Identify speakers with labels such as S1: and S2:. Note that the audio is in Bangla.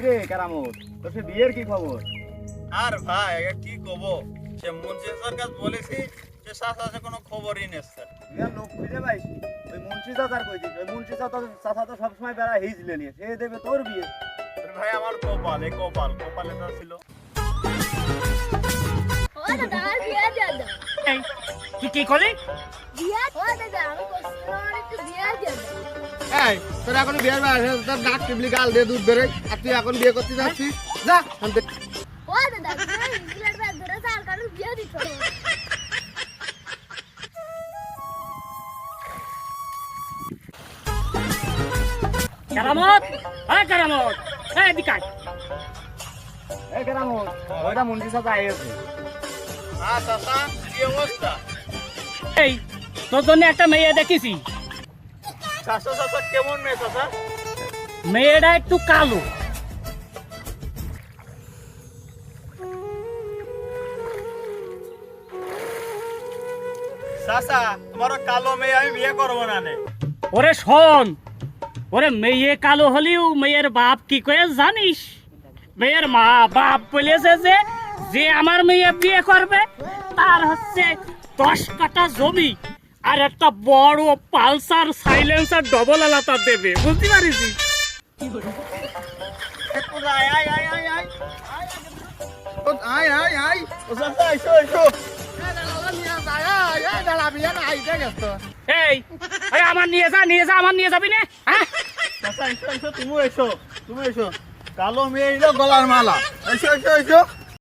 S1: রে কেরামত, তোর সে বিয়ের কি খবর?
S2: আর ভাই কি কব, সে মুন্সি সরকার বলেছি সে সাথে কোনো খবরই নেছে।
S1: তুই আর লোক খুঁজে পাইসনি? ওই মুন্সি চাচার কইছিস, ওই মুন্সি চাচা তো সবসময় বেড়া হিজলে নিয়ে, সে দেবে তোর বিয়ে।
S2: ভাই আমার কপাল, এই কপালে তো ছিল।
S3: ও দাদা আর বিয়া দিয়ে দাও।
S4: এই, তুই কি করলি?
S3: বিয়া ও দাদা আমি কষ্ট করে একটু বিয়া দিয়ে দাও।
S5: এই তোর এখন বিয়ের বয়স, তোর নাক টিপলি গাল দিয়ে দুধ বেরোয়, আর তুই এখন বিয়ে করতে যাচ্ছিস? যা
S3: ও দাদা তুমি ইংল্যান্ড ব্যাগ ধরে চার কারণ বিয়া দিছো।
S4: কেরামত, কেরামত, এদিকে আয়।
S1: এই কেরামত, ওইটা মুন্সি চাচা আইছে।
S2: হ্যাঁ চাচা, কি অবস্থা?
S4: এই, তোর জন্য একটা মেয়ে দেখেছি।
S2: চাচা কেমন মেয়ে চাচা?
S4: মেয়েটা একটু কালো।
S2: চাচা তোমার কালো মেয়ে আমি বিয়ে করবো না নে।
S4: ওরে শোন, ওরে মেয়ে কালো হলেও মেয়ের বাপ কি করে জানিস? মেয়ের মা বাপ বলেছে যে যে আমার মেয়ে বিয়ে করবে তার হচ্ছে 10 কাঠা জমি আর একটা বড় পালসার সাইলেন্সার ডবল আলাদা দেবে, বুঝতে পারিস?
S2: আয় আয় আয় আয় আয় আয় আয় আয় ও চাচা এসো এসো।
S4: এই, আমার নিয়ে যা, আমার নিয়ে যাবি না? হ্যাঁ,
S2: চাচা এসো এসো, তুমি এসো। কালো মেয়ে এলো গলার মালা, এসো এসো এসো।